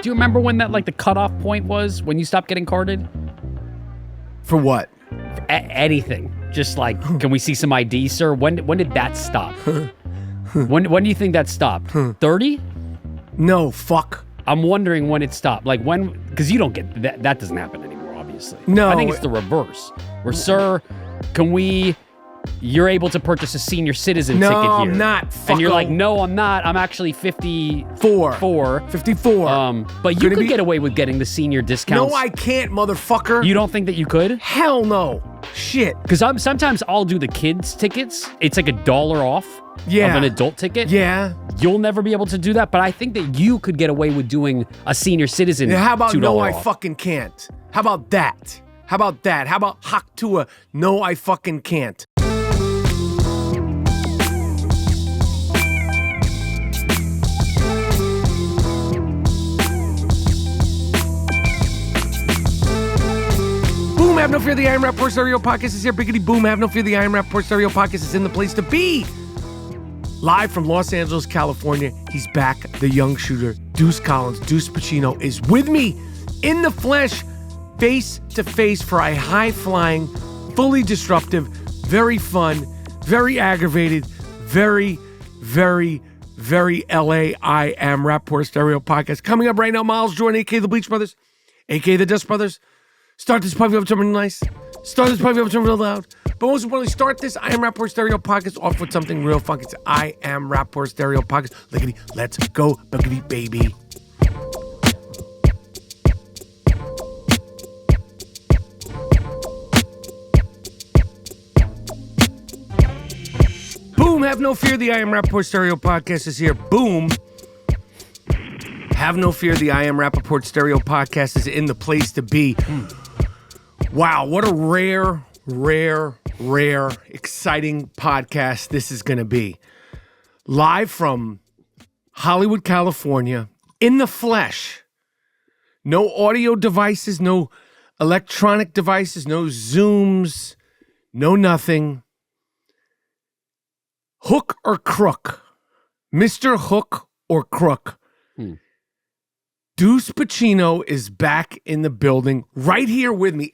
Do you remember when that, like, the cutoff point was when you stopped getting carded? For what? Anything. Just like, can we see some ID, sir? When did that stop? when do you think that stopped? 30? No, fuck. I'm wondering when it stopped. Like, when, because you don't get, that doesn't happen anymore, obviously. No. I think it's the reverse. Where, sir, you're able to purchase a senior citizen ticket here. No, I'm not. Fucko. And you're like, no, I'm not. I'm actually 54. 54. But you could get away with getting the senior discounts. No, I can't, motherfucker. You don't think that you could? Hell no. Shit. Because sometimes I'll do the kids' tickets. It's like $1 off of an adult ticket. Yeah. You'll never be able to do that, but I think that you could get away with doing a senior citizen How about $2 no, off. I fucking can't? How about that? How about that? How about hock to a no, I fucking can't? Boom, have no fear, the I Am Rapaport Stereo Podcast is here. Biggity boom, have no fear, the I Am Rapaport Stereo Podcast is in the place to be. Live from Los Angeles, California, he's back, the young shooter, Deuce Collins. Deuce Pacino is with me in the flesh, face to face for a high-flying, fully disruptive, very fun, very aggravated, very, very, very LA I Am Rapaport Stereo Podcast. Coming up right now, Miles Jordan, a.k.a. the Bleach Brothers, a.k.a. the Dust Brothers. Start this puppy up to something nice. Start this puppy up to something real loud. But most importantly, start this I Am Rapaport Stereo Podcast off with something real funky. It's I Am Rapaport Stereo Podcast. Lickety, let's go, boogity, baby. Boom, have no fear, the I Am Rapaport Stereo Podcast is here. Boom. Have no fear, the I Am Rapaport Stereo Podcast is in the place to be. Wow, what a rare, exciting podcast this is going to be. Live from Hollywood, California, in the flesh. No audio devices, no electronic devices, no Zooms, no nothing. Hook or Crook? Mr. Hook or Crook? Deuce Pacino is back in the building, right here with me.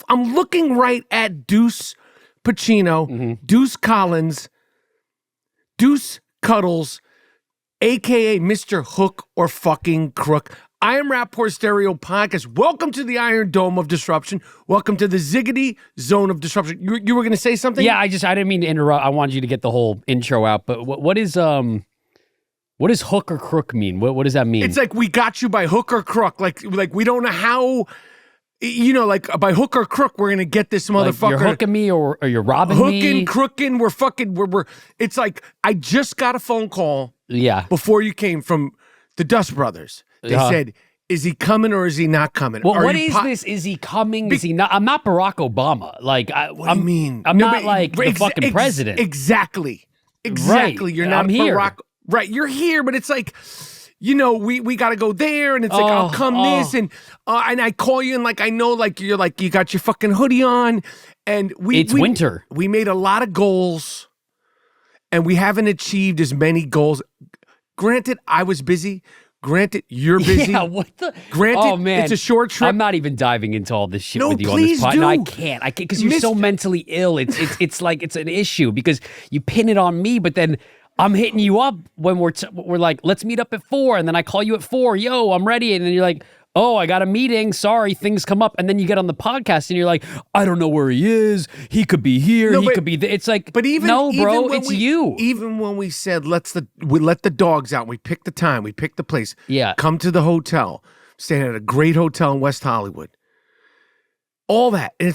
I'm looking right at Deuce Pacino, Deuce Collins, Deuce Cuddles, a.k.a. Mr. Hook or fucking Crook. I Am Rapaport Stereo Podcast. Welcome to the Iron Dome of Disruption. Welcome to the Ziggity Zone of Disruption. You were going to say something? Yeah, I didn't mean to interrupt. I wanted you to get the whole intro out, but what does hook or crook mean? What does that mean? It's like we got you by hook or crook. Like we don't know how, like by hook or crook, we're going to get this motherfucker. Like you're hooking me or you're robbing me? Hooking, crooking, we're it's like, I just got a phone call before you came from the Dust Brothers. They said, is he coming or is he not coming? Well, what is this? Is he coming? Is he not? I'm not Barack Obama. Like, I'm not like the fucking president. Exactly. Right. You're not Barack. Right, you're here, but it's like, we got to go there, and it's like, I'll come this, and I call you, and like, I know, like, you got your fucking hoodie on, and it's winter. We made a lot of goals, and we haven't achieved as many goals. Granted, I was busy. Granted, you're busy. Yeah, what the? Granted, oh, man. It's a short trip. I'm not even diving into all this shit with you on please this podcast. do. No, I can't, because you're so mentally ill. It's like, it's an issue, because you pin it on me, but then I'm hitting you up when we're like, let's meet up at 4, and then I call you at 4. Yo, I'm ready, and then you're like, oh, I got a meeting. Sorry, things come up, and then you get on the podcast, and you're like, I don't know where he is. He could be here. He could be. It's like, but bro, it's you. Even when we said we let the dogs out, we picked the time, we picked the place. Yeah, come to the hotel, staying at a great hotel in West Hollywood. All that, and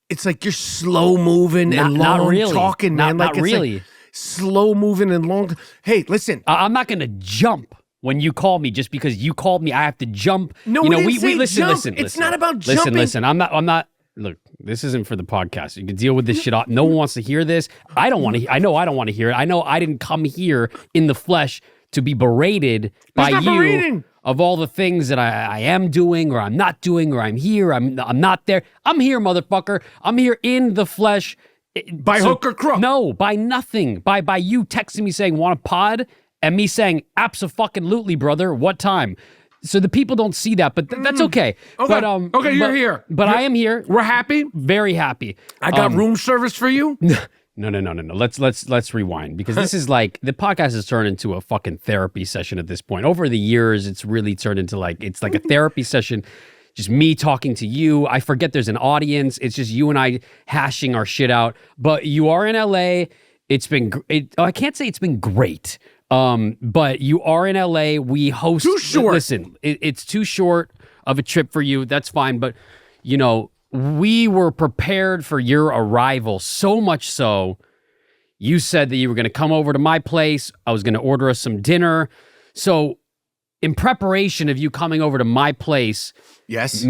it's like you're slow moving and long talking, man. Not really. Slow moving and long. Hey, listen. I'm not going to jump when you call me just because you called me. I have to jump. No, we listen. It's not about jumping. Listen. I'm not. Look, this isn't for the podcast. You can deal with this shit. No one wants to hear this. I don't want to. I know I don't want to hear it. I know I didn't come here in the flesh to be berated by you of all the things that I am doing or I'm not doing or I'm here. I'm not there. I'm here, motherfucker. I'm here in the flesh. By hook or crook? No, by nothing. By you texting me saying, want a pod? And me saying, abso-fucking-lutely, brother. What time? So the people don't see that, but that's okay. Okay. But, you're here. But I am here. We're happy. Very happy. I got room service for you. No. Let's rewind, because this is like, the podcast has turned into a fucking therapy session at this point. Over the years, it's really turned into it's like a therapy session. Just me talking to you. I forget there's an audience. It's just you and I hashing our shit out. But you are in LA. It's been, I can't say it's been great. But you are in LA. We host. Too short. Listen, it's too short of a trip for you. That's fine. But, you know, we were prepared for your arrival, so much so you said that you were going to come over to my place. I was going to order us some dinner. So in preparation of you coming over to my place, yes,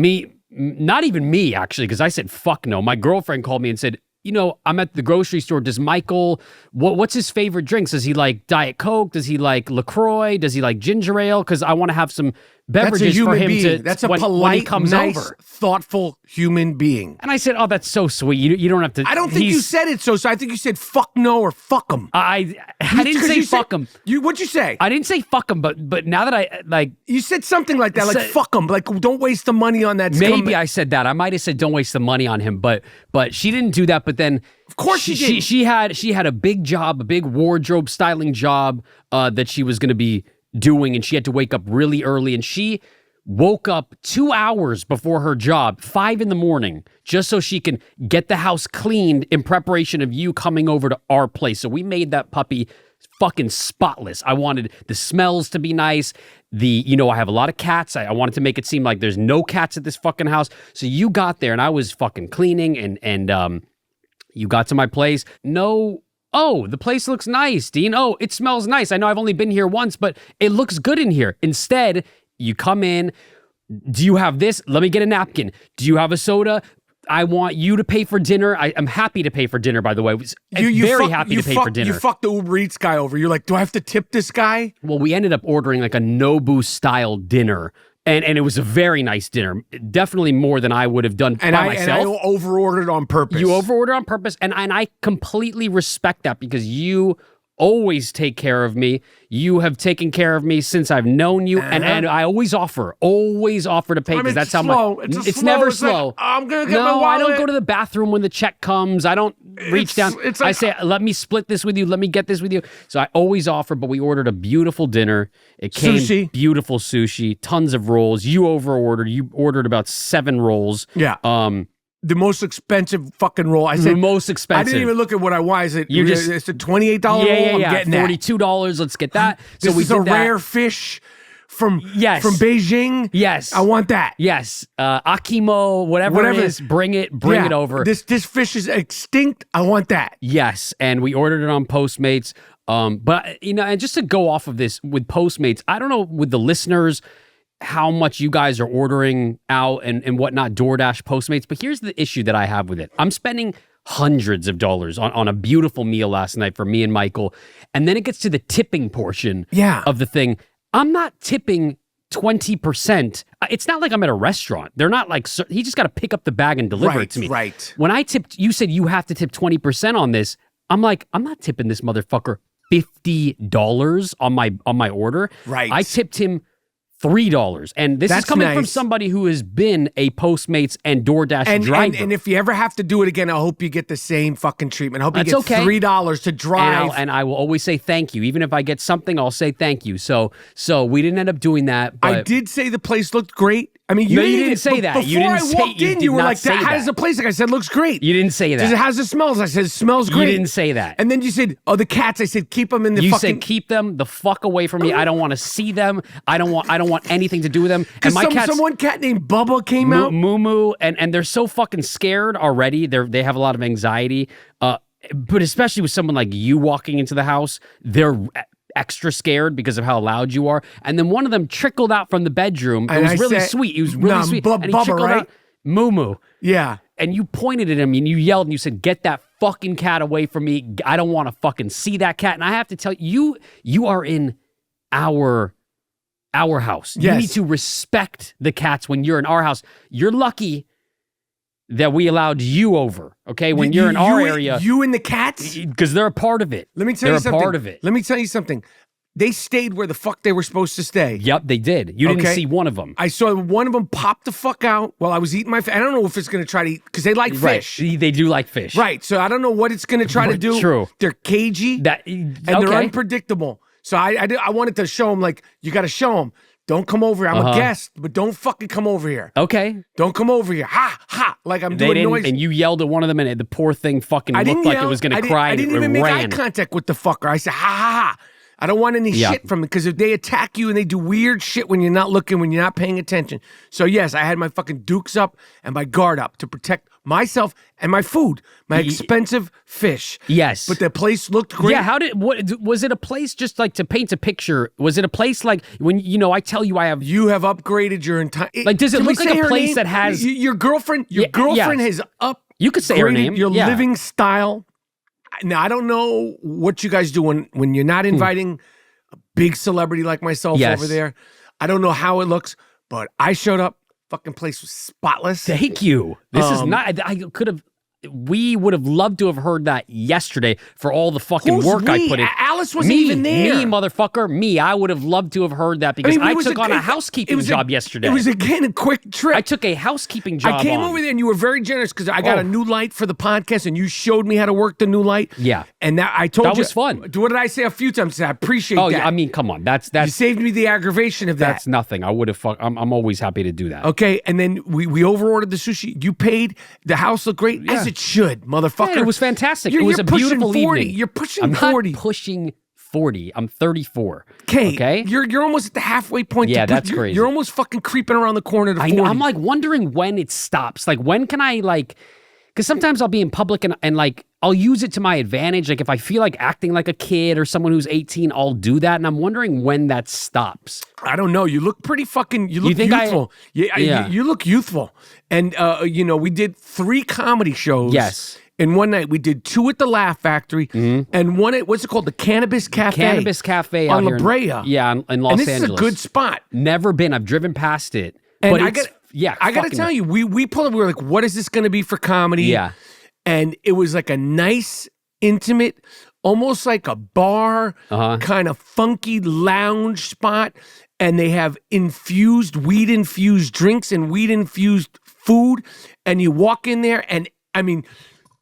not even me, actually, because I said, fuck no. My girlfriend called me and said, you know, I'm at the grocery store. Does Michael, what's his favorite drinks? Does he like Diet Coke? Does he like LaCroix? Does he like ginger ale? Because I want to have some beverages for him to. That's a when polite, he comes nice, over. thoughtful human being. And I said, oh, that's so sweet. You don't have to. I don't think you said it so. I think you said fuck no or fuck him. I didn't say fuck him. What'd you say? I didn't say fuck him, but now that I like. You said something like that, like fuck him. Like, don't waste the money on that. Maybe I said that. I might have said don't waste the money on him, but she didn't do that. But then, of course she did. She had a big job, a big wardrobe styling job that she was going to be doing, and she had to wake up really early, and she woke up 2 hours before her job, 5 a.m, just so she can get the house cleaned in preparation of you coming over to our place. So we made that puppy fucking spotless. I wanted the smells to be nice. I have a lot of cats. I wanted to make it seem like there's no cats at this fucking house. So you got there and I was fucking cleaning and you got to my place. No. Oh, the place looks nice, Dean. Oh, it smells nice. I know I've only been here once, but it looks good in here. Instead, you come in. Do you have this? Let me get a napkin. Do you have a soda? I want you to pay for dinner. I'm happy to pay for dinner, by the way. Very happy to pay for dinner. You fucked the Uber Eats guy over. You're like, do I have to tip this guy? Well, we ended up ordering like a Nobu-style dinner. And it was a very nice dinner. Definitely more than I would have done by myself. And I over-ordered on purpose. You over-ordered on purpose. And I completely respect that because you always take care of me. You have taken care of me since I've known you, and I always offer to pay because that's slow. how my. It's never slow. Like, I'm gonna get my wallet. I don't go to the bathroom when the check comes. I don't reach down. I say, let me split this with you. Let me get this with you. So I always offer. But we ordered a beautiful dinner. It came beautiful sushi, tons of rolls. You over-ordered. You ordered about 7 rolls. Yeah. The most expensive fucking roll. I said the most expensive. I didn't even look at what I want. I said, it's a $28 roll. I'm getting that. $42. Let's get that. So this is a rare fish from Beijing. Yes. I want that. Yes. Akimo, whatever it is, bring it over. This fish is extinct. I want that. Yes. And we ordered it on Postmates. But, and just to go off of this with Postmates, I don't know with the listeners how much you guys are ordering out and whatnot, DoorDash, Postmates. But here's the issue that I have with it. I'm spending hundreds of dollars on a beautiful meal last night for me and Michael. And then it gets to the tipping portion of the thing. I'm not tipping 20%. It's not like I'm at a restaurant. They're not like, he just got to pick up the bag and deliver it to me. Right. When I tipped, you said you have to tip 20% on this. I'm like, I'm not tipping this motherfucker $50 on my order. Right. I tipped him $3. And this is coming from somebody who has been a Postmates and DoorDash driver. And if you ever have to do it again, I hope you get the same fucking treatment. I hope you get $3 to drive. And I will always say thank you. Even if I get something, I'll say thank you. So we didn't end up doing that. But I did say the place looked great. I mean, you didn't say that. Before I walked in, you were like, how does the place? Like I said, looks great. You didn't say that. How's it smells? I said, it smells great. You didn't say that. And then you said, oh, the cats. I said, keep them in the You fucking... said, keep them the fuck away from me. I don't want to see them. I don't want anything to do with them. And my cats... One cat named Bubba came out. Moo, and they're so fucking scared already. They have a lot of anxiety. But especially with someone like you walking into the house, they're extra scared because of how loud you are. And then one of them trickled out from the bedroom. It was really sweet. He was really sweet. And he trickled out. Moo. Yeah. And you pointed at him and you yelled and you said, get that fucking cat away from me. I don't want to fucking see that cat. And I have to tell you, you are in our house. Yes. You need to respect the cats when you're in our house. You're lucky that we allowed you over, okay? When you're in our area. You and the cats? Because they're a part of it. Let me tell you something. They're a part of it. Let me tell you something. they stayed where the fuck they were supposed to stay. Yep, they did. You didn't see one of them. I saw one of them pop the fuck out while I was eating my fish. I don't know if it's going to try to eat, because they like fish. They do like fish. Right, so I don't know what it's going to try to do. True. They're cagey, and they're unpredictable. So I wanted to show them, like, you got to show them. Don't come over here. I'm a guest, but don't fucking come over here. Okay. Don't come over here. Ha, ha. Like I'm doing noise. And you yelled at one of them, and the poor thing fucking looked like it was going to cry. I didn't even make eye contact with the fucker. I said, ha, ha, ha. I don't want any shit from it, because if they attack you and they do weird shit when you're not looking, when you're not paying attention. So yes, I had my fucking dukes up and my guard up to protect myself and my food, my expensive fish. Yes. But the place looked great. Yeah, was it a place, just like to paint a picture, was it a place like when, I tell you I have... You have upgraded your entire... Like, does it look like a place that has... Your girlfriend has upgraded you could say her name. Your living style. Now, I don't know what you guys do when you're not inviting a big celebrity like myself over there. I don't know how it looks, but I showed up. Fucking place was spotless. Thank you. This is not... We would have loved to have heard that yesterday for all the fucking work I put in. Alice wasn't even there. Me, motherfucker. Me. I would have loved to have heard that, because I took on a housekeeping job yesterday. It was, again, a quick trip. I took a housekeeping job. I came over there, and you were very generous, because I got a new light for the podcast, and you showed me how to work the new light. Yeah. And I told you. That was fun. What did I say a few times? I appreciate that. Oh, yeah, I mean, come on. That's you saved me the aggravation of that. That's nothing. I would have I'm always happy to do that. Okay, and then we overordered the sushi. You paid. The house looked great, as it should, motherfucker. Yeah, it was fantastic. It was a beautiful 40. evening. You're pushing 40. I'm not pushing 40. I'm 34. Okay? You're almost at the halfway point. Yeah, that's crazy. You're almost fucking creeping around the corner to 40. I'm like wondering when it stops. Like, when can I, like... Because sometimes I'll be in public and like, I'll use it to my advantage. Like, if I feel like acting like a kid or someone who's 18, I'll do that. And I'm wondering when that stops. I don't know. You look pretty fucking, you look youthful. You look youthful. And, we did 3 comedy shows. Yes. In one night. We did 2 at the Laugh Factory, and one at, what's it called? The Cannabis Cafe. Cannabis Cafe on out La Brea. in Los Angeles. And this is a good spot. Never been. I've driven past it. And but I got to tell you, we pulled up, we were like, what is this going to be for comedy? Yeah. And it was like a nice, intimate, almost like a bar, kind of funky lounge spot. And they have weed-infused drinks and weed-infused food. And you walk in there, and I mean...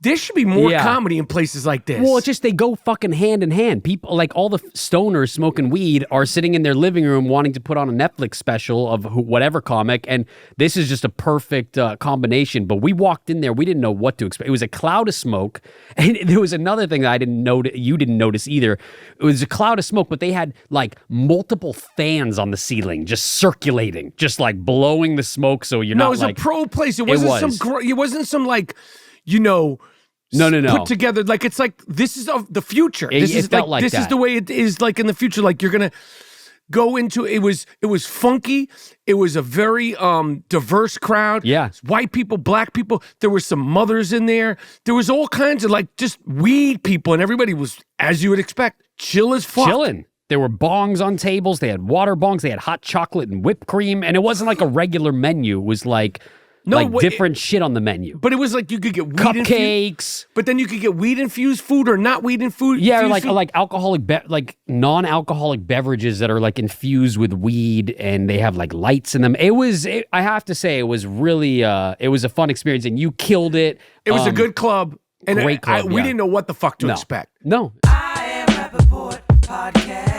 There should be more comedy in places like this. Well, it's just they go fucking hand in hand. People, like all the stoners smoking weed, are sitting in their living room wanting to put on a Netflix special of whatever comic, and this is just a perfect combination. But we walked in there, we didn't know what to expect. It was a cloud of smoke, and there was another thing that I didn't notice. You didn't notice either. It was a cloud of smoke, but they had like multiple fans on the ceiling, just circulating, just like blowing the smoke. So you're not. No, it was a pro place. It wasn't it wasn't some like, No. Put together, like, it's like, this is of the future. This felt like this is the way it is, like, in the future. Like, you're gonna go into it was funky. It was a very diverse crowd. Yeah, white people, black people. There were some mothers in there. There was all kinds of like just weed people, and everybody was, as you would expect, chill as fuck. Chilling. There were bongs on tables. They had water bongs. They had hot chocolate and whipped cream, and it wasn't like a regular menu. It was like. Different shit on the menu. But it was like you could get weed cupcakes. But then you could get weed-infused food or not weed-infused. Yeah, or like alcoholic, non-alcoholic beverages that are like infused with weed, and they have like lights in them. I have to say, it was really, it was a fun experience, and you killed it. It was a good club. And great club, we didn't know what the fuck to expect. No. I Am Rapaport Podcast.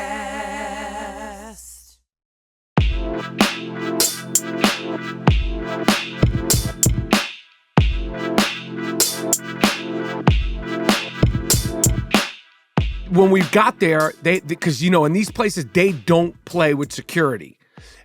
When we got there, because in these places they don't play with security,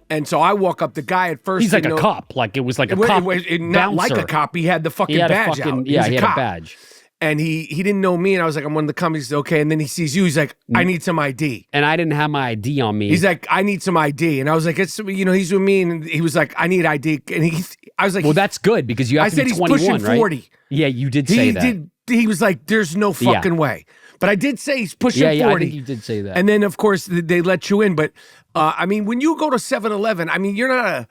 and so I walk up. The guy at first, he's like a cop. Like it was like a cop. Not like a cop. He had the fucking badge out. Yeah, he had a badge. And he didn't know me, and I was like, I'm one of the comics. He said, okay, and then he sees you. He's like, I need some ID. And I didn't have my ID on me. He's like, I need some ID, and I was like, it's he's with me, and he was like, I need ID, and I was like, well, that's good because you have to be 21, he's pushing 40. Right? Yeah, you did say that. He was like, there's no fucking way. But I did say he's pushing 40. Yeah, I think you did say that. And then, of course, they let you in. But, I mean, when you go to 7-Eleven, I mean, you're not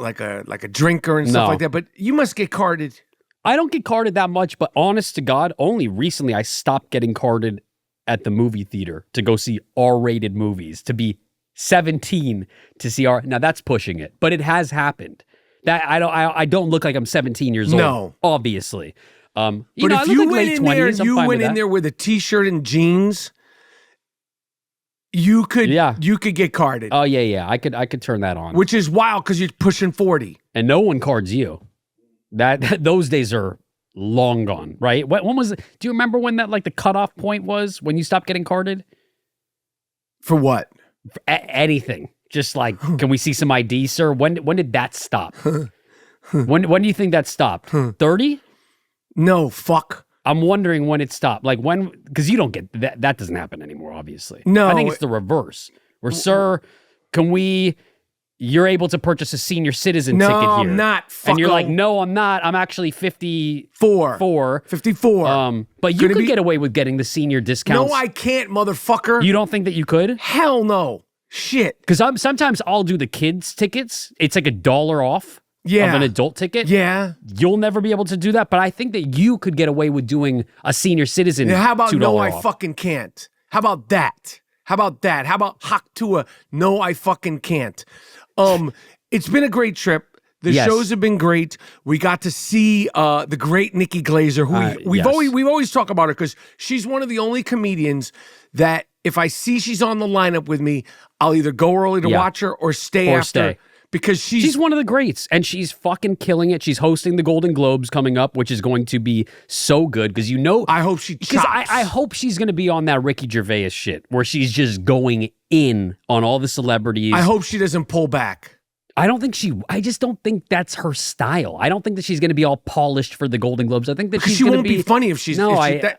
like a drinker and stuff like that, but you must get carded. I don't get carded that much, but honest to God, only recently I stopped getting carded at the movie theater to go see R-rated movies, to be 17 to see now that's pushing it, but it has happened. That I don't look like I'm 17 years old, obviously. But if you went in there and you went in there with a t-shirt and jeans, you could get carded. Oh yeah. I could turn that on. Which is wild because you're pushing 40. And no one cards you. Those days are long gone, right? When was it? Do you remember when that like the cutoff point was when you stopped getting carded? For what? For anything. Just like, can we see some ID, sir? When did that stop? When do you think that stopped? 30? No, fuck. I'm wondering when it stopped. Like when, because you don't get that. That doesn't happen anymore, obviously. No. I think it's the reverse. Where, sir, you're able to purchase a senior citizen ticket here. No, I'm not. And you're like, no, I'm not. I'm actually 54. 54. But you could get away with getting the senior discounts. No, I can't, motherfucker. You don't think that you could? Hell no. Shit. Because sometimes I'll do the kids' tickets. It's like $1 off of an adult ticket. Yeah. You'll never be able to do that. But I think that you could get away with doing a senior citizen. How about no, off. I fucking can't? How about that? How about Haktua? No, I fucking can't. It's been a great trip. The shows have been great. We got to see the great Nikki Glaser, who we've always talked about her because she's one of the only comedians that if I see she's on the lineup with me, I'll either go early to watch her or stay after. Because she's one of the greats, and she's fucking killing it. She's hosting the Golden Globes coming up, which is going to be so good because I hope she chops. Because I hope she's going to be on that Ricky Gervais shit where she's just going in on all the celebrities. I hope she doesn't pull back. I just don't think that's her style. I don't think that she's going to be all polished for the Golden Globes. I think that she won't be funny if she's... No, I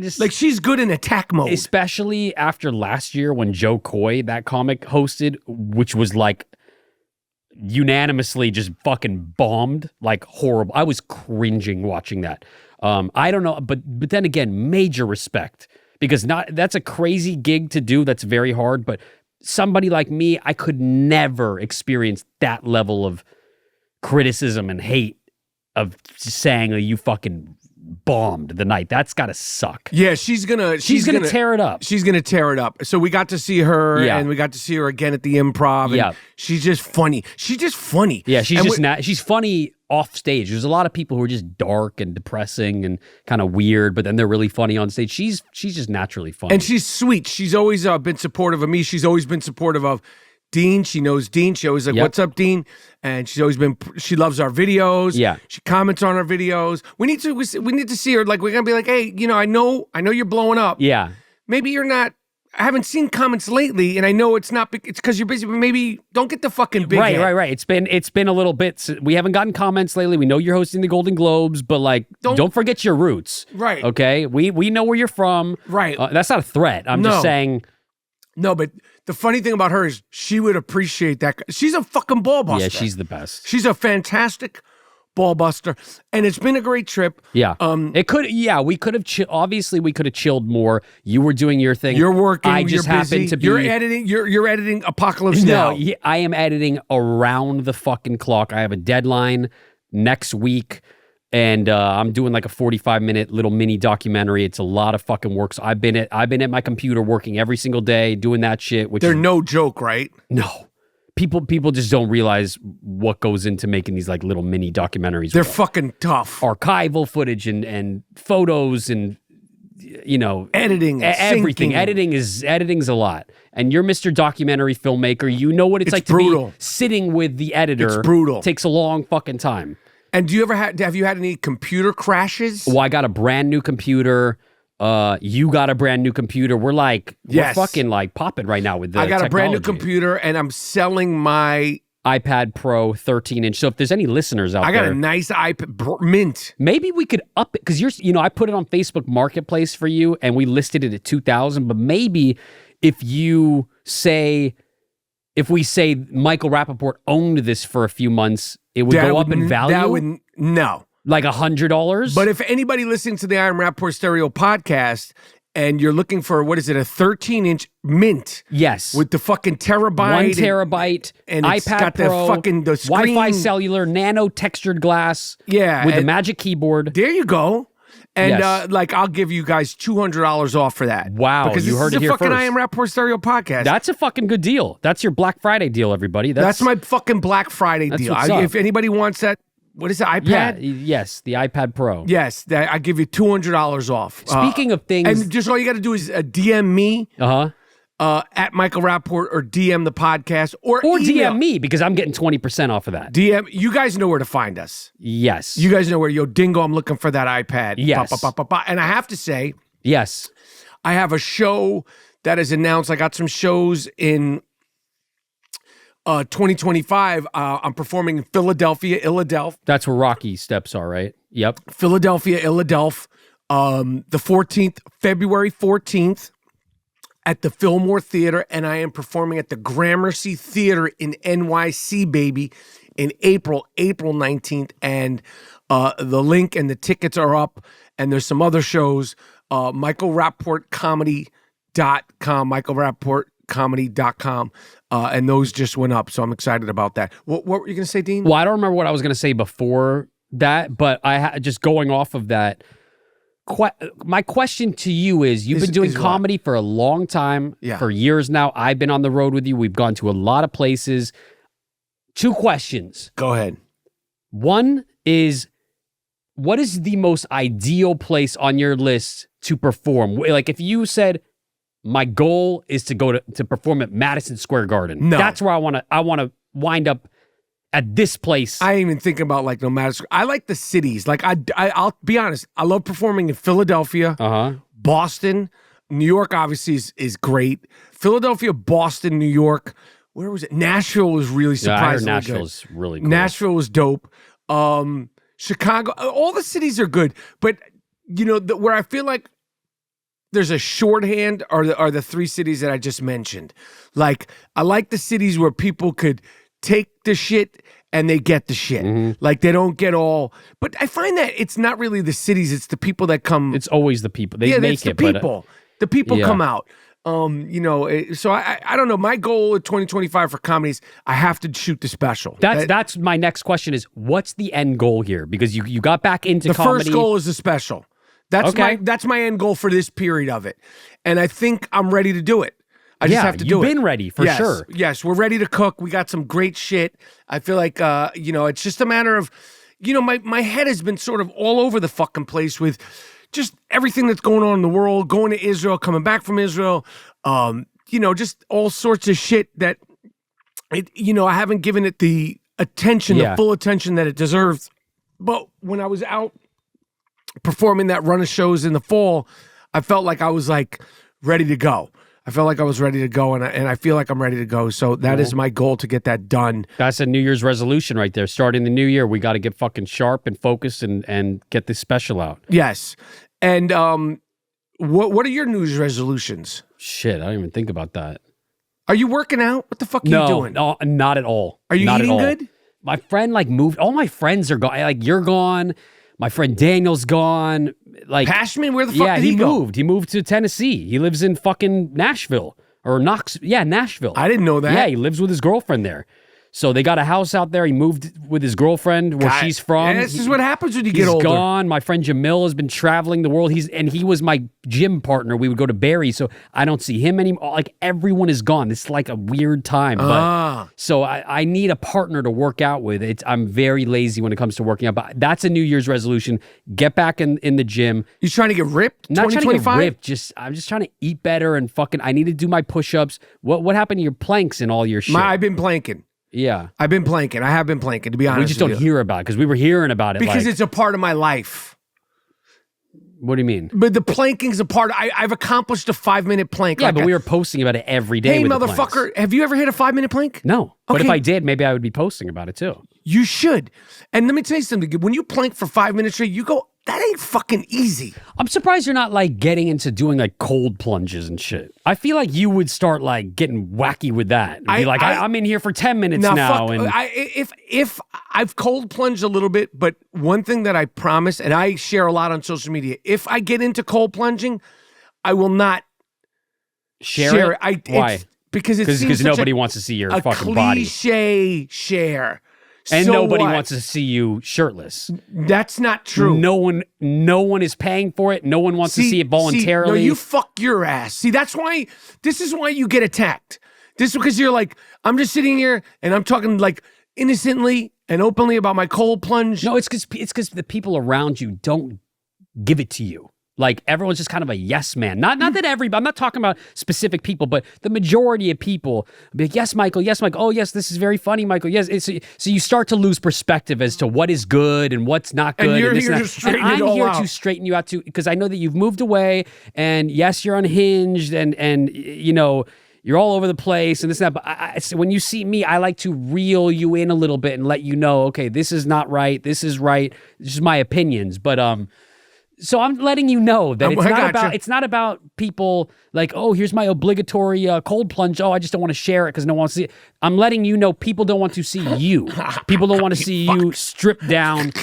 just... Like, she's good in attack mode. Especially after last year when Joe Coy, that comic, hosted, which was like unanimously just fucking bombed, like horrible. I was cringing watching that. I don't know, but then again, major respect, because that's a crazy gig to do. That's very hard, but somebody like me, I could never experience that level of criticism and hate of saying you fucking bombed the night. That's gotta suck. Yeah, she's gonna tear it up. She's gonna tear it up. So we got to see her, and we got to see her again at the Improv. And she's just funny. Yeah, she's funny off stage. There's a lot of people who are just dark and depressing and kind of weird, but then they're really funny on stage. She's just naturally funny, and she's sweet. She's always been supportive of me. She's always been supportive of Dean. She knows Dean. She always like, "What's up, Dean?" And she's always been. She loves our videos. Yeah, she comments on our videos. We need to see her. Like, we're gonna be like, "Hey, I know you're blowing up. Yeah, maybe you're not." I haven't seen comments lately, and I know it's not. It's because you're busy. But maybe don't get the fucking big head. Right. It's been a little bit. We haven't gotten comments lately. We know you're hosting the Golden Globes, but like, don't forget your roots. Right. Okay. We know where you're from. Right. That's not a threat. I'm just saying. No, but the funny thing about her is she would appreciate that. She's a fucking ball buster. Yeah, she's the best. She's a fantastic ball buster, and it's been a great trip. Yeah, it could. Yeah, we could have. Obviously, we could have chilled more. You were doing your thing. You're working. I just happened to be. You're editing. You're editing Apocalypse Now. No, I am editing around the fucking clock. I have a deadline next week, and I'm doing like a 45-minute little mini documentary. It's a lot of fucking work. So I've been at my computer working every single day doing that shit. Which they're no joke, right? No. People just don't realize what goes into making these like little mini documentaries. They're fucking tough. Archival footage and photos and editing, everything. Syncing. Editing's a lot. And you're Mr. Documentary filmmaker. You know what it's like brutal. To be sitting with the editor. It's brutal. It takes a long fucking time. And have you had any computer crashes? Well, I got a brand new computer. You got a brand new computer. We're fucking like popping right now with the I got technology. A brand new computer, and I'm selling my iPad Pro 13-inch. So if there's any listeners out there, I got a nice iPad Mint. Maybe we could up it because I put it on Facebook Marketplace for you, and we listed it at $2,000. But maybe if we say Michael Rapaport owned this for a few months, it would go up in value. No. Like $100? But if anybody listening to the I Am Rapaport Stereo podcast and you're looking for, what is it, a 13-inch Mint? Yes. With the fucking terabyte. 1 terabyte. And iPad it's got Pro. the screen. Wi-Fi cellular, nano textured glass. Yeah. With a magic keyboard. There you go. And Yes. I'll give you guys $200 off for that. Wow, because you this heard is it here a fucking first. I Am Rapaport Stereo podcast. That's a fucking good deal. That's your Black Friday deal, everybody. That's my fucking Black Friday That's deal. what's up. If anybody wants that, what is it, iPad? Yeah, yes, the iPad Pro. Yes, I give you $200 off. Speaking of things, and just all you got to do is DM me at Michael Rapaport or DM the podcast or email. DM me because I'm getting 20% off of that. DM. You guys know where to find us. Yes. You guys know where. Yo, Dingo, I'm looking for that iPad. Yes. And I have to say, Yes. I have a show that is announced. I got some shows in 2025. I'm performing in Philadelphia. That's where Rocky steps are, right? Yep. Philadelphia, the 14th, February 14th at the Fillmore Theater, and I am performing at the Gramercy Theater in NYC, baby, in April 19th, and the link and the tickets are up, and there's some other shows, michaelrapaportcomedy.com, michaelrapaportcomedy.com, and those just went up, so I'm excited about that. What were you going to say, Dean? Well, I don't remember what I was going to say before that, but just going off of that, my question to you is, you've been doing comedy for a long time, for years now. I've been on the road with you. We've gone to a lot of places. 2 questions. Go ahead. One is, what is the most ideal place on your list to perform? Like, if you said, my goal is to go to perform at Madison Square Garden. No. That's where I want to wind up at this place. I ain't even thinking about no matter. I like the cities. I'll be honest. I love performing in Philadelphia, Boston, New York. Obviously is great. Philadelphia, Boston, New York. Where was it? Nashville was really surprisingly I heard Nashville's good. really cool. Nashville was dope. Chicago. All the cities are good, but where I feel like there's a shorthand are the 3 cities that I just mentioned. I like the cities where people could take the shit and they get the shit. They don't get all. But I find that it's not really the cities; it's the people that come. It's always the people. They make it's the it. people. The people come out. So I don't know. My goal in 2025 for comedies, I have to shoot the special. That's my next question is, what's the end goal here? Because you got back into comedy. The first goal is the special. That's my end goal for this period of it, and I think I'm ready to do it. I just have to do it. You've been ready for sure. Yes, we're ready to cook. We got some great shit. I feel like it's just a matter of, my head has been sort of all over the fucking place with just everything that's going on in the world, going to Israel, coming back from Israel, just all sorts of shit that I haven't given it the attention, the full attention that it deserves. But when I was out performing that run of shows in the fall, I felt like I was ready to go. I felt like I was ready to go, and I feel like I'm ready to go. So that is my goal, to get that done. That's a New Year's resolution right there. Starting the new year, we got to get fucking sharp and focused and get this special out. Yes. And what are your New Year's resolutions? Shit, I don't even think about that. Are you working out? What the fuck are you doing? No, not at all. Are you not eating good? My friend moved. All my friends are gone. You're gone. My friend Daniel's gone. Pashman, where the fuck did he go? moved. He moved to Tennessee. He lives in fucking Nashville or Nashville. I didn't know that. Yeah, he lives with his girlfriend there. So they got a house out there. He moved with his girlfriend where she's from. Yeah, this is what happens when you get older. He's gone. My friend Jamil has been traveling the world. He was my gym partner. We would go to Barry, so I don't see him anymore. Everyone is gone. It's a weird time. But so I need a partner to work out with. I'm very lazy when it comes to working out. But that's a New Year's resolution. Get back in the gym. You trying to get ripped? Not trying to get ripped. I'm just trying to eat better and I need to do my push-ups. What happened to your planks and all your shit? I've been planking. Yeah. I've been planking. I have been planking, to be honest. We just don't hear about it because we were hearing about it. Because it's a part of my life. What do you mean? But the planking's a part. I've accomplished a 5-minute plank. Yeah, but we were posting about it every day. Hey, with motherfucker, have you ever hit a 5-minute plank? No. But Okay. if I did, maybe I would be posting about it too. You should. And let me tell you something. When you plank for 5 minutes straight, you go, that ain't fucking easy. I'm surprised you're not getting into doing cold plunges and shit. I feel like you would start getting wacky with that. And be I'm in here for 10 minutes now. If I've cold plunged a little bit, but one thing that I promise, and I share a lot on social media, if I get into cold plunging, I will not share it. Why? Because nobody wants to see your fucking body. Cliche share. And So nobody what? wants to see you shirtless. That's not true. No one is paying for it. No one wants to see it voluntarily. No, you fuck your ass. See, this is why you get attacked. This is because you're like, I'm just sitting here and I'm talking like innocently and openly about my cold plunge. No, it's because the people around you don't give it to you. Like everyone's just kind of a yes man. Not that everybody. I'm not talking about specific people, but the majority of people be like, yes, Michael. Yes, Michael. Oh, yes, this is very funny, Michael. Yes. So you start to lose perspective as to what is good and what's not good. And you're this here and to that. straighten And it all I'm here out. to straighten you out too, because I know that you've moved away, and yes, you're unhinged, and you know. You're all over the place and this and that. But so when you see me, I like to reel you in a little bit and let you know, okay, this is not right. This is right. This is my opinions. But so I'm letting you know that it's not about people like, oh, here's my obligatory cold plunge. Oh, I just don't want to share it because no one wants to see it. I'm letting you know people don't want to see you. People don't want to see you stripped down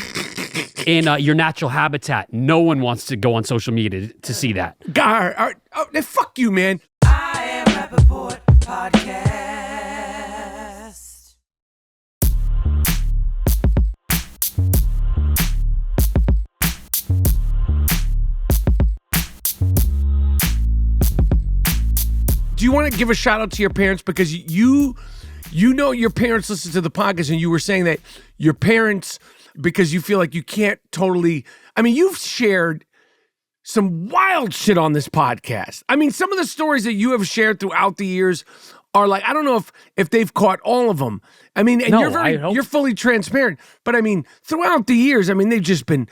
in your natural habitat. No one wants to go on social media to see that. Fuck you, man. I Am Rapaport Podcast. Do you want to give a shout out to your parents? Because you know your parents listen to the podcast, and you were saying that your parents, because you feel like you can't totally, I mean, you've shared some wild shit on this podcast. I mean, some of the stories that you have shared throughout the years are like, I don't know if they've caught all of them. I mean, and you're fully transparent. But I mean, throughout the years, I mean, they've just been,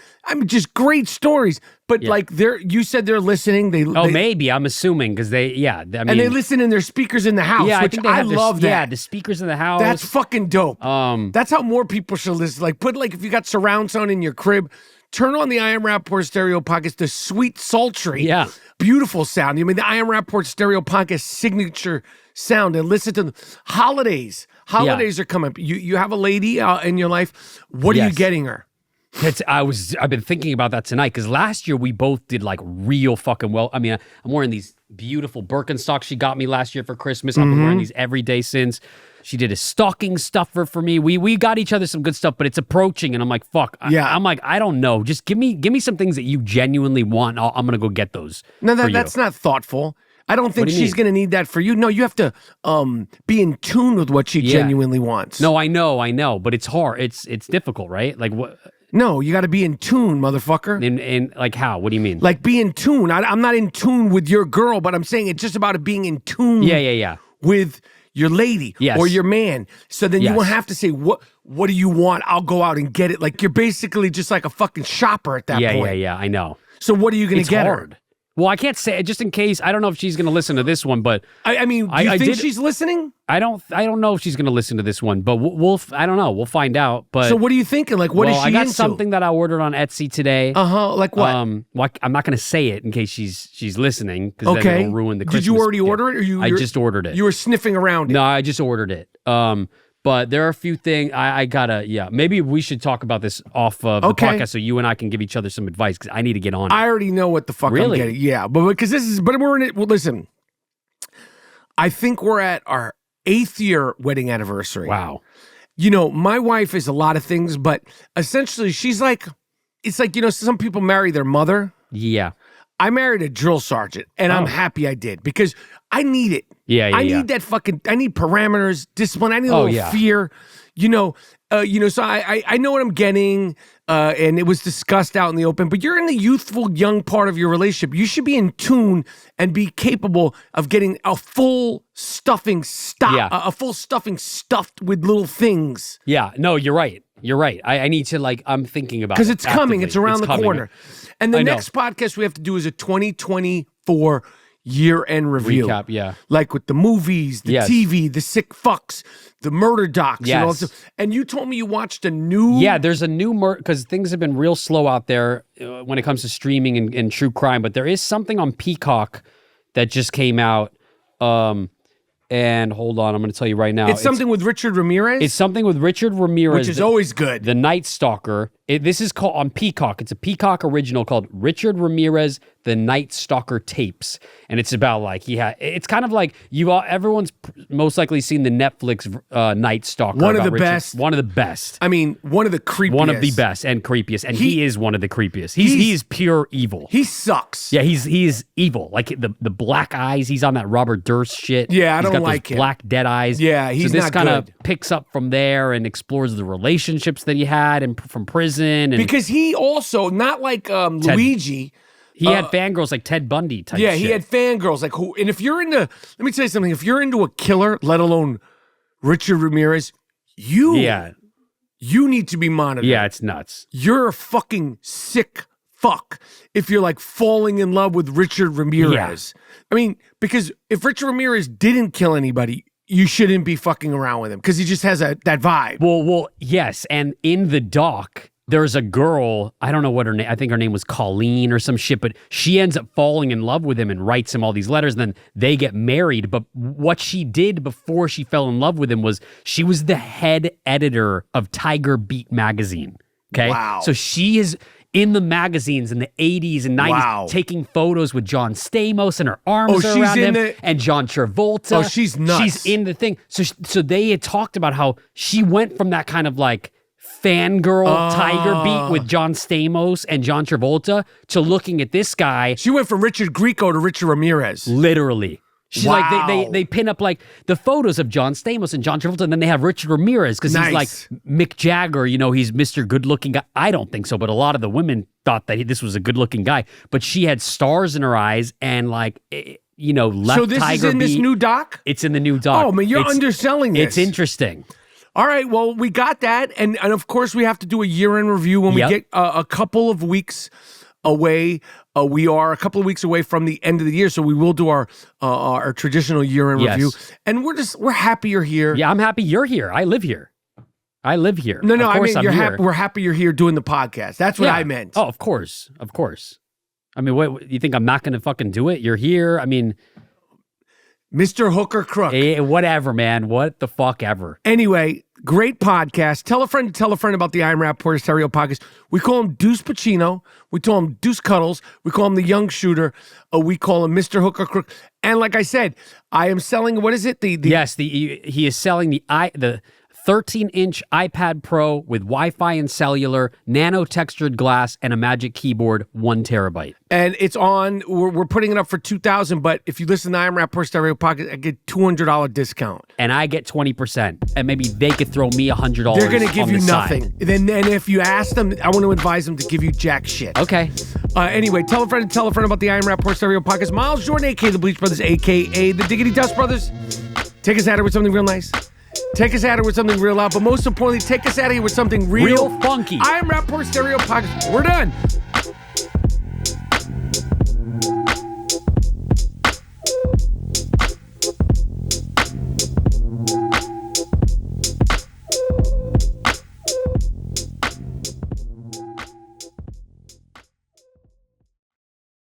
just great stories. But like, you said they're listening. Maybe I'm assuming because I mean, and they listen in their speakers in the house. Yeah, which I love that. Yeah, the speakers in the house. That's fucking dope. That's how more people should listen. Like, if you got surround sound in your crib, turn on the I Am Rapaport stereo podcast, the sweet, sultry, beautiful sound. I mean, the I Am Rapaport stereo podcast signature sound, and listen to the holidays. Holidays are coming. You have a lady in your life. What are you getting her? I've been thinking about that tonight because last year we both did like real fucking well. I mean, I'm wearing these beautiful Birkenstocks she got me last year for Christmas. I've been wearing these every day since. She did a stocking stuffer for me. We got each other some good stuff, but it's approaching, and I'm like, fuck. I'm like, I don't know. Just give me some things that you genuinely want. I'm gonna go get those. No, that's not thoughtful. I don't think she's going to need that for you. No, you have to be in tune with what she genuinely wants. No, I know, but it's hard. It's difficult, right? Like what? No, you got to be in tune, motherfucker. And like how? What do you mean? Like be in tune. I'm not in tune with your girl, but I'm saying it's just about it being in tune. Yeah. With your lady or your man. So then you won't have to say, what do you want? I'll go out and get it. Like you're basically just like a fucking shopper at that point. Yeah, I know. So what are you going to get hard. her? Well, I can't say, just in case. I don't know if she's going to listen to this one, but I mean, do you think she's listening? I don't know if she's going to listen to this one, but we'll I don't know. We'll find out. But so what are you thinking? Like, what is she I got into? something that I ordered on Etsy today. Like what? I'm not going to say it in case she's listening because then it'll ruin the Christmas. Did you already order it, or I just ordered it. You were sniffing around it. No, I just ordered it. But there are a few things I gotta, maybe we should talk about this off of the podcast so you and I can give each other some advice because I need to get on it. I already know what the fuck I'm getting. Yeah, but because we're in it. Well, listen, I think we're at our 8th year wedding anniversary. Wow. You know, my wife is a lot of things, but essentially she's like, it's like, you know, some people marry their mother. Yeah. I married a drill sergeant, and I'm happy I did because I need it. I need that fucking. I need parameters, discipline. I need a little fear. So I know what I'm getting, and it was discussed out in the open. But you're in the youthful, young part of your relationship. You should be in tune and be capable of getting a full stuffing a full stuffing stuffed with little things. Yeah, no, you're right. You're right. I need to I'm thinking about it. Because it's coming. It's around the corner. And the next podcast we have to do is a 2024 year-end review. Recap, yeah. Like with the movies, the TV, the sick fucks, the murder docs, and all that stuff. And you told me you watched a new... Yeah, there's a new because things have been real slow out there when it comes to streaming and true crime, but there is something on Peacock that just came out. And hold on, I'm going to tell you right now. It's something with Richard Ramirez? It's something with Richard Ramirez. Which is always good. The Night Stalker. This is called on Peacock. It's a Peacock original called Richard Ramirez, The Night Stalker Tapes. And it's about like, it's kind of like everyone's most likely seen the Netflix Night Stalker. One of the best. One of the best. I mean, one of the creepiest. One of the best and creepiest. And he is one of the creepiest. He is pure evil. He sucks. Yeah, he is evil. Like the black eyes. He's on that Robert Durst shit. Yeah, I don't got like those him. black dead eyes. Yeah, he's so this not kind of good. picks up from there and explores the relationships that he had from prison. And because he also, not like Luigi. He had fangirls like Ted Bundy type shit. He had fangirls like who. And if you're into, let me tell you something. If you're into a killer, let alone Richard Ramirez, you need to be monitored. Yeah, it's nuts. You're a fucking sick fuck if you're like falling in love with Richard Ramirez. Yeah. I mean, because if Richard Ramirez didn't kill anybody, you shouldn't be fucking around with him because he just has that vibe. Well, yes. And in the doc, there's a girl, I don't know what her name, I think her name was Colleen or some shit, but she ends up falling in love with him and writes him all these letters, and then they get married. But what she did before she fell in love with him was she was the head editor of Tiger Beat magazine. Okay? Wow. So she is in the magazines in the 80s and 90s taking photos with John Stamos and her arms are around him and John Travolta. Oh, she's nuts. She's in the thing. So they had talked about how she went from that kind of like fangirl Tiger Beat with John Stamos and John Travolta to looking at this guy. She went from Richard Grieco to Richard Ramirez. Literally. She's like, they pin up like the photos of John Stamos and John Travolta, and then they have Richard Ramirez because he's like Mick Jagger, he's Mr. Good Looking guy. I don't think so, but a lot of the women thought that this was a good looking guy. But she had stars in her eyes and like, left So this Tiger is in Beat. this new doc? It's in the new doc. Oh, man, you're underselling this. It's interesting. All right, well, we got that, and of course we have to do a year-end review when we get a couple of weeks away. We are a couple of weeks away from the end of the year, so we will do our traditional year-end review. And we're happy you're here. Yeah, I'm happy you're here. I live here. No, I mean we're happy you're here doing the podcast. That's what I meant. Oh, of course. I mean, what you think I'm not going to fucking do it? You're here. I mean, Mr. Hooker Crook. Whatever, man. What the fuck ever. Anyway, great podcast. Tell a friend about the I Am RAPAPORT Stereo podcast. We call him Deuce Pacino. We call him Deuce Cuddles. We call him the Young Shooter. We call him Mr. Hooker Crook. And like I said, I am selling, what is it? He is selling the 13-inch iPad Pro with Wi-Fi and cellular, nano-textured glass, and a Magic Keyboard, 1 terabyte. And it's on, we're putting it up for $2,000, but if you listen to I Am RAPAPORT Stereo Podcast, I get $200 discount. And I get 20%. And maybe they could throw me $100 They're going to give you nothing. Side. Then if you ask them, I want to advise them to give you jack shit. Okay. Anyway, tell a friend about the I Am RAPAPORT Stereo Podcast. Miles Jordan, a.k.a. the Bleach Brothers, a.k.a. the Diggity Dust Brothers. Take us out of here with something real nice. Take us out of here with something real loud, but most importantly, take us out of here with something real funky. I Am RAPAPORT Stereo Podcast. We're done.